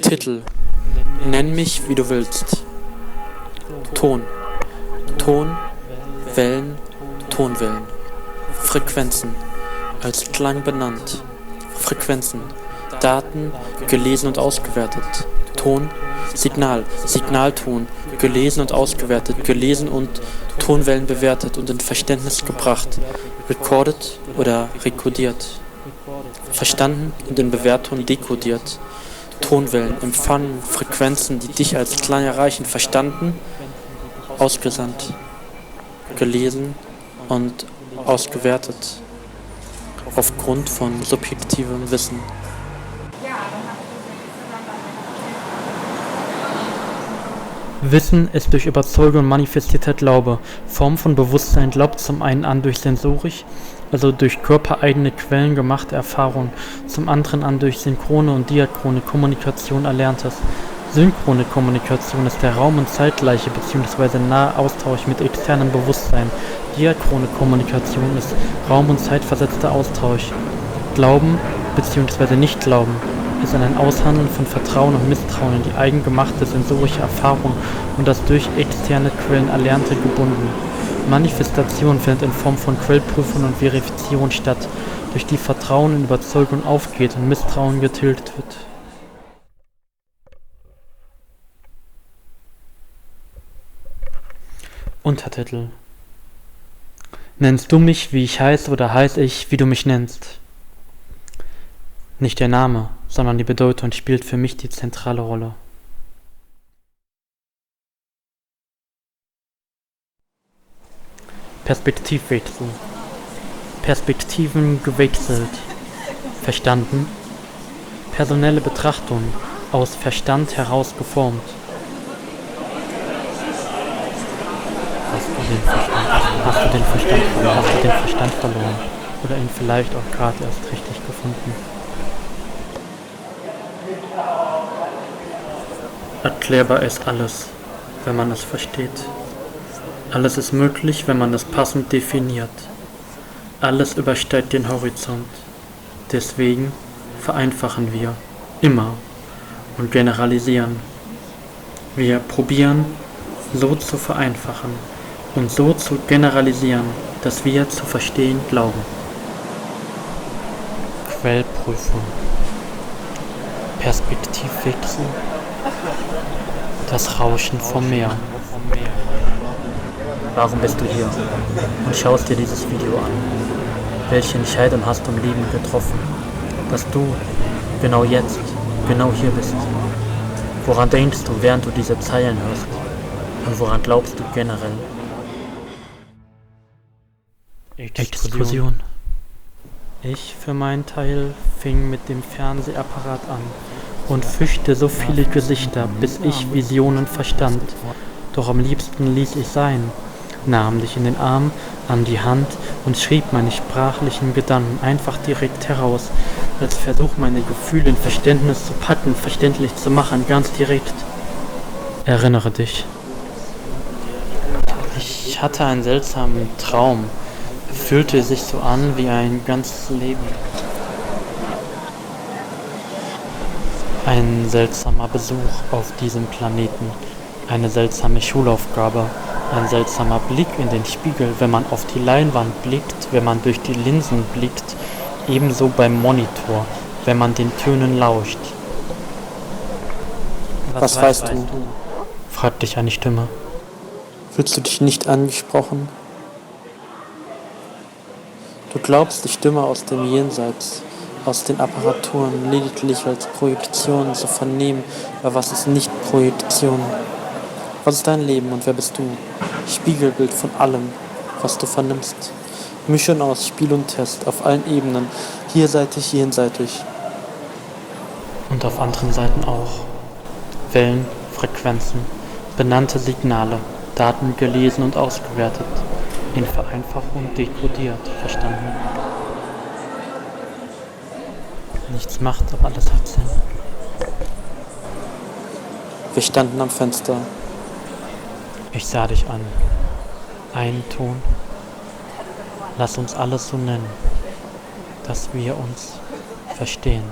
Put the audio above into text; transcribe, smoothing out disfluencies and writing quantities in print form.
Titel: Nenn mich, wie du willst. Ton: Ton, Wellen, Tonwellen. Frequenzen: als Klang benannt. Frequenzen: Daten, gelesen und ausgewertet. Ton: Signal, Signalton, gelesen und ausgewertet, gelesen und Tonwellen bewertet und in Verständnis gebracht. Recorded oder rekodiert. Verstanden und in Bewertung dekodiert. Tonwellen, empfangen, Frequenzen, die dich als Klang erreichen, verstanden, ausgesandt, gelesen und ausgewertet, aufgrund von subjektivem Wissen. Wissen ist durch Überzeugung manifestierter Glaube. Form von Bewusstsein glaubt zum einen an durch sensorisch, also durch körpereigene Quellen gemachte Erfahrung, zum anderen an durch synchrone und diachrone Kommunikation Erlerntes. Synchrone Kommunikation ist der raum- und zeitgleiche bzw. nahe Austausch mit externem Bewusstsein. Diachrone Kommunikation ist raum- und zeitversetzter Austausch. Glauben bzw. Nicht-Glauben ist an ein Aushandeln von Vertrauen und Misstrauen in die eigengemachte sensorische Erfahrung und das durch externe Quellen Erlernte gebunden. Manifestation findet in Form von Quellprüfung und Verifizierung statt, durch die Vertrauen in Überzeugung aufgeht und Misstrauen getilgt wird. Untertitel: Nennst du mich, wie ich heiße, oder heiße ich, wie du mich nennst? Nicht der Name, sondern die Bedeutung spielt für mich die zentrale Rolle. Perspektivwechsel. Perspektiven gewechselt. Verstanden. Personelle Betrachtung, aus Verstand heraus geformt. Hast du den Verstand verloren? Oder ihn vielleicht auch gerade erst richtig gefunden? Erklärbar ist alles, wenn man es versteht. Alles ist möglich, wenn man es passend definiert. Alles übersteigt den Horizont. Deswegen vereinfachen wir immer und generalisieren. Wir probieren, so zu vereinfachen und so zu generalisieren, dass wir zu verstehen glauben. Quellprüfung. Perspektivwechsel. Das Rauschen vom Meer. Warum bist du hier und schaust dir dieses Video an? Welche Entscheidung hast du im Leben getroffen, dass du genau jetzt, genau hier bist? Woran denkst du, während du diese Zeilen hörst? Und woran glaubst du generell? Explosion. Ich für meinen Teil fing mit dem Fernsehapparat an und fischte so viele Gesichter, bis ich Visionen verstand. Doch am liebsten ließ ich sein, nahm dich in den Arm, an die Hand und schrieb meine sprachlichen Gedanken einfach direkt heraus, als Versuch, meine Gefühle in Verständnis zu packen, verständlich zu machen, ganz direkt. Erinnere dich. Ich hatte einen seltsamen Traum, fühlte sich so an wie ein ganzes Leben. Ein seltsamer Besuch auf diesem Planeten, eine seltsame Schulaufgabe, ein seltsamer Blick in den Spiegel, wenn man auf die Leinwand blickt, wenn man durch die Linsen blickt, ebenso beim Monitor, wenn man den Tönen lauscht. Was weißt du? Fragt dich eine Stimme. Fühlst du dich nicht angesprochen? Du glaubst, die Stimme aus dem Jenseits, aus den Apparaturen lediglich als Projektion zu vernehmen, aber was ist nicht Projektion? Was ist dein Leben und wer bist du? Spiegelbild von allem, was du vernimmst. Mischung aus Spiel und Test auf allen Ebenen, hierseitig, jenseitig. Und auf anderen Seiten auch. Wellen, Frequenzen, benannte Signale, Daten gelesen und ausgewertet, in Vereinfachung dekodiert, verstanden. Nichts macht, aber alles hat Sinn. Wir standen am Fenster. Ich sah dich an. Ein Ton. Lass uns alles so nennen, dass wir uns verstehen.